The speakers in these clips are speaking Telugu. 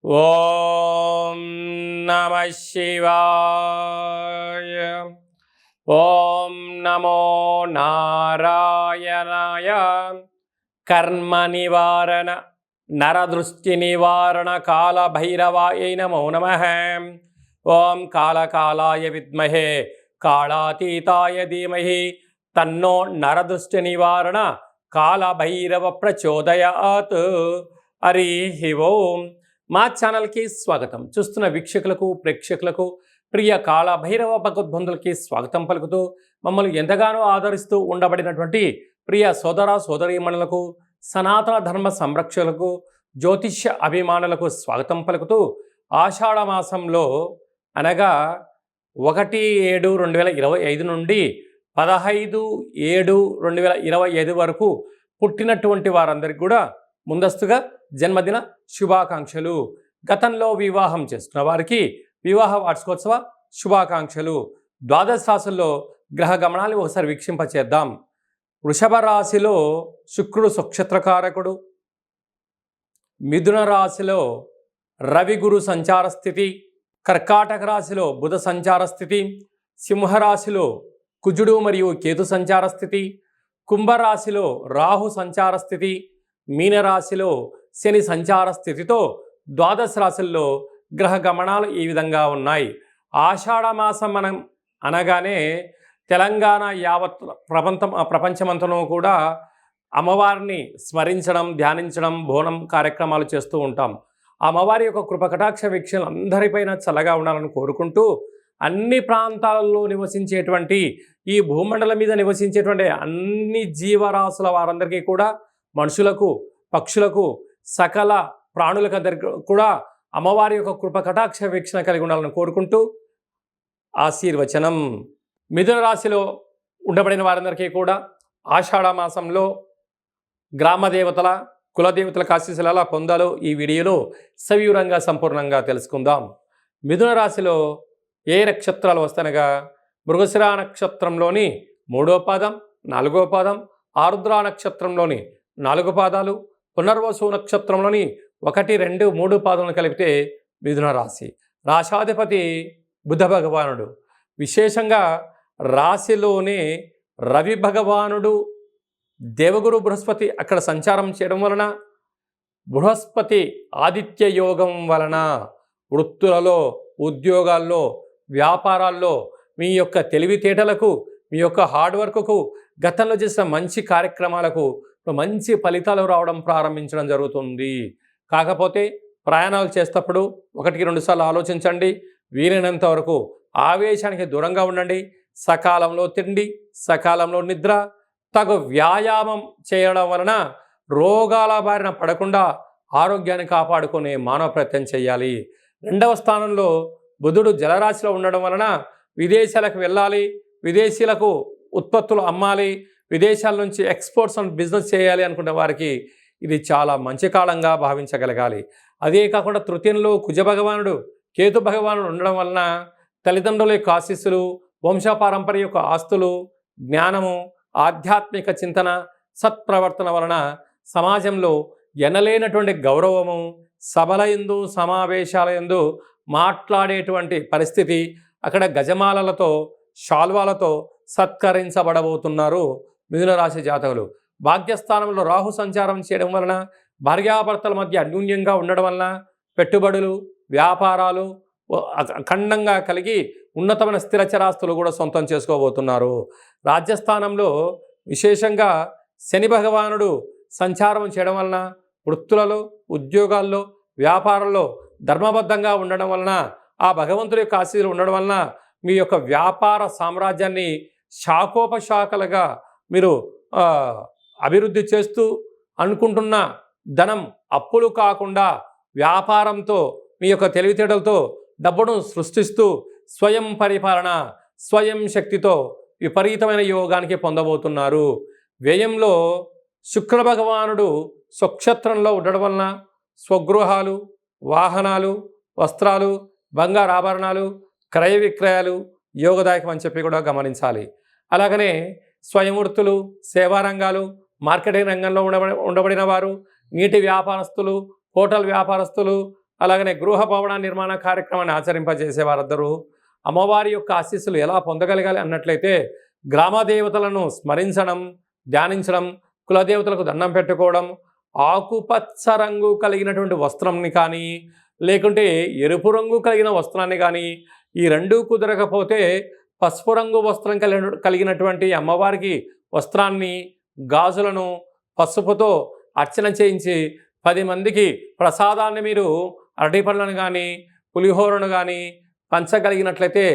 ఓం నమ శివాయ. ఓం నమో నారాయణాయ. కర్మ నివారణ నరదృష్టి నివారణ కాళభైరవాయ నమో నమః. ఓం కాళకాలాయ విద్మహే కాళాతీతాయ ధీమహి తన్నో నరదృష్టి నివారణ కాళభైరవ ప్రచోదయాత్. హరి ఓం. మా ఛానల్కి స్వాగతం. చూస్తున్న వీక్షకులకు ప్రేక్షకులకు ప్రియ కాళభైరవ భగవద్బంధులకి స్వాగతం పలుకుతూ మమ్మల్ని ఎంతగానో ఆదరిస్తూ ఉండబడినటువంటి ప్రియ సోదర సోదరీమణులకు సనాతన ధర్మ సంరక్షకులకు జ్యోతిష్య అభిమానులకు స్వాగతం పలుకుతూ ఆషాఢ మాసంలో అనగా 1/7/2025 నుండి 15/7/2025 వరకు పుట్టినటువంటి వారందరికీ కూడా ముందస్తుగా జన్మదిన శుభాకాంక్షలు. గతంలో వివాహం చేసుకున్న వారికి వివాహ వార్షికోత్సవ శుభాకాంక్షలు. ద్వాదశ రాశుల్లో గ్రహ గమనాన్ని ఒకసారి వీక్షింపచేద్దాం. వృషభ రాశిలో శుక్రుడు నక్షత్రకారకుడు. మిథున రాశిలో రవి గురు సంచార స్థితి. కర్కాటక రాశిలో బుధ సంచార స్థితి. సింహరాశిలో కుజుడు మరియు కేతు సంచార స్థితి. కుంభరాశిలో రాహు సంచార స్థితి. మీనరాశిలో శని సంచార స్థితితో ద్వాదశ రాశుల్లో గ్రహ గమనాలు ఈ విధంగా ఉన్నాయి. ఆషాఢ మాసం మనం అనగానే తెలంగాణ యావత్ ప్రపంచమంతనూ కూడా అమ్మవారిని స్మరించడం, ధ్యానించడం, బోనం కార్యక్రమాలు చేస్తూ ఉంటాం. అమ్మవారి యొక్క కృపకటాక్ష వీక్షణలు అందరిపైన చల్లగా ఉండాలని కోరుకుంటూ అన్ని ప్రాంతాలలో నివసించేటువంటి ఈ భూమండలం మీద నివసించేటువంటి అన్ని జీవరాశుల వారందరికీ కూడా, మనుషులకు, పక్షులకు, సకల ప్రాణులకు అందరికీ కూడా అమ్మవారి యొక్క కృప కటాక్ష వీక్షణ కలిగి ఉండాలని కోరుకుంటూ ఆశీర్వచనం. మిథున రాశిలో ఉండబడిన వారందరికీ కూడా ఆషాఢ మాసంలో గ్రామ దేవతల, కులదేవతల ఆశీస్సులు ఎలా పొందాలో ఈ వీడియోలో సవివరంగా సంపూర్ణంగా తెలుసుకుందాం. మిథున రాశిలో ఏ నక్షత్రాలు వస్తానగా మృగశిర నక్షత్రంలోని 3వ పాదం, 4వ పాదం, ఆరుద్ర నక్షత్రంలోని 4 పాదాలు, పునర్వసు నక్షత్రంలోని 1, 2, 3 పాదములను కలిపితే మిథున రాశి. రాశాధిపతి బుధ భగవానుడు. విశేషంగా రాశిలోనే రవి భగవానుడు, దేవగురు బృహస్పతి అక్కడ సంచారం చేయడం వలన, బృహస్పతి ఆదిత్య యోగం వలన వృత్తులలో, ఉద్యోగాల్లో, వ్యాపారాల్లో మీ యొక్క తెలివితేటలకు, మీ యొక్క హార్డ్ వర్క్కు, గతంలో చేసిన మంచి కార్యక్రమాలకు మంచి ఫలితాలు రావడం ప్రారంభించడం జరుగుతుంది. కాకపోతే ప్రయాణాలు చేసేటప్పుడు 1-2 సార్లు ఆలోచించండి. వీలైనంత వరకు ఆవేశానికి దూరంగా ఉండండి. సకాలంలో తిండి, సకాలంలో నిద్ర, తగు వ్యాయామం చేయడం వలన రోగాల బారిన పడకుండా ఆరోగ్యాన్ని కాపాడుకునే మానవ ప్రయత్నం చేయాలి. 2వ స్థానంలో బుధుడు జలరాశిలో ఉండడం వలన విదేశాలకు వెళ్ళాలి, విదేశీయులకు ఉత్పత్తులు అమ్మాలి, విదేశాల నుంచి ఎక్స్పోర్ట్స్ అండ్ బిజినెస్ చేయాలి అనుకునే వారికి ఇది చాలా మంచి కాలంగా భావించగలగాలి. అదే కాకుండా తృతీయంలో కుజ భగవానుడు, కేతు భగవానుడు ఉండడం వలన తల్లిదండ్రుల యొక్క ఆశీస్సులు, వంశపారంపర్య యొక్క ఆస్తులు, జ్ఞానము, ఆధ్యాత్మిక చింతన, సత్ప్రవర్తన వలన సమాజంలో ఎనలేనటువంటి గౌరవము, సభల యందు, సమావేశాల యందు మాట్లాడేటువంటి పరిస్థితి, అక్కడ గజమాలలతో, శాల్వాలతో సత్కరించబడబోతున్నారు మిథున రాశి జాతకులు. భాగ్యస్థానంలో రాహు సంచారం చేయడం వలన, భార్యాభర్తల మధ్య అన్యూన్యంగా ఉండడం వలన పెట్టుబడులు, వ్యాపారాలు అఖండంగా కలిగి ఉన్నతమైన స్థిరచరాస్తులు కూడా సొంతం చేసుకోబోతున్నారు. రాజ్యస్థానంలో విశేషంగా శని భగవానుడు సంచారం చేయడం వలన వృత్తులలో, ఉద్యోగాల్లో, వ్యాపారంలో ధర్మబద్ధంగా ఉండడం వలన, ఆ భగవంతుడి యొక్క ఆశీస్సులు ఉండడం వలన మీ యొక్క వ్యాపార సామ్రాజ్యాన్ని శాఖోపశాఖలుగా మీరు అభివృద్ధి చేస్తూ అనుకుంటున్న ధనం అప్పులు కాకుండా వ్యాపారంతో, మీ యొక్క తెలివితేటలతో డబ్బును సృష్టిస్తూ స్వయం పరిపాలన, స్వయం శక్తితో విపరీతమైన యోగానికి పొందబోతున్నారు. వ్యయంలో శుక్ర భగవానుడు స్వక్షత్రంలో ఉండడం వలన స్వగృహాలు, వాహనాలు, వస్త్రాలు, బంగారు ఆభరణాలు, క్రయ విక్రయాలు యోగదాయకం అని చెప్పి కూడా గమనించాలి. అలాగనే స్వయం వృత్తులు, సేవా రంగాలు, మార్కెటింగ్ రంగంలో ఉండబడిన వారు, నీటి వ్యాపారస్తులు, హోటల్ వ్యాపారస్తులు, అలాగనే గృహ భవన నిర్మాణ కార్యక్రమాన్ని ఆచరింపజేసే వారందరూ అమ్మవారి యొక్క ఆశీస్సులు ఎలా పొందగలగాలి అన్నట్లయితే గ్రామ దేవతలను స్మరించడం, ధ్యానించడం, కులదేవతలకు దండం పెట్టుకోవడం, ఆకుపచ్చ రంగు కలిగినటువంటి వస్త్రంని కానీ లేకుంటే ఎరుపు రంగు కలిగిన వస్త్రాన్ని కానీ, ఈ రెండూ కుదరకపోతే పసుపు రంగు వస్త్రం కలిగినటువంటి అమ్మవారికి వస్త్రాన్ని, గాజులను పసుపుతో అర్చన చేయించి 10 మందికి ప్రసాదాన్ని మీరు అరటిపళ్ళను కానీ పులిహోరను కానీ పంచగలిగినట్లయితే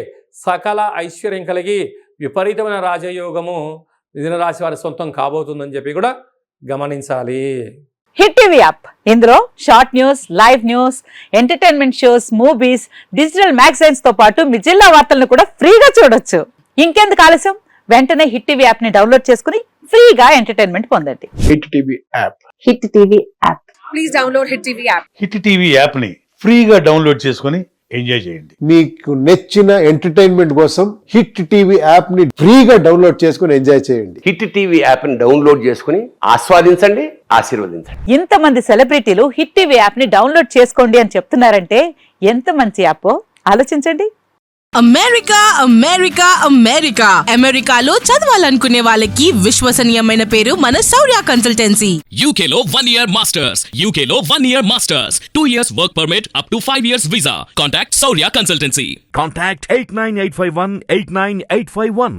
సకల ఐశ్వర్యం కలిగి విపరీతమైన రాజయోగము మిథున రాశి వారి సొంతం కాబోతుందని చెప్పి కూడా గమనించాలి. హిట్ టీవీ యాప్, ఇందులో short news, live news, entertainment shows, movies, digital magazines తో పాటు మీ జిల్లా వార్తలను కూడా ఫ్రీగా చూడొచ్చు. ఇంకెందుకు ఆలస్యం, వెంటనే హిట్ టీవీ యాప్ ని డౌన్లోడ్ చేసుకుని ఫ్రీగా ఎంటర్టైన్మెంట్ పొందండి. Hit TV app. Hit TV app. Please download hit TV app. Hit TV app ని ఫ్రీగా డౌన్లోడ్ చేసుకొని ఎంజాయ్ చేయండి. మీకు నచ్చిన ఎంటర్టైన్మెంట్ కోసం హిట్ టీవీ యాప్ ని ఫ్రీగా డౌన్లోడ్ చేసుకొని ఎంజాయ్ చేయండి. హిట్ టీవీ యాప్ ని డౌన్లోడ్ చేసుకుని ఆస్వాదించండి, ఆశీర్వదించండి. ఇంతమంది సెలబ్రిటీలు హిట్ టీవీ యాప్ ని డౌన్లోడ్ చేసుకోండి అని చెప్తున్నారంటే ఎంత మంచి యాప్ ఆలోచించండి. అమెరికా అమెరికా అమెరికా అమెరికాలో చదవాలనుకునే వాళ్ళకి విశ్వసనీయమైన పేరు మన శౌర్య కన్సల్టెన్సీ. UK లో 1 year masters. UK లో 1 year masters. 2 years work permit up to 5 years visa. Contact Saurya Consultancy. Contact 89851 89851.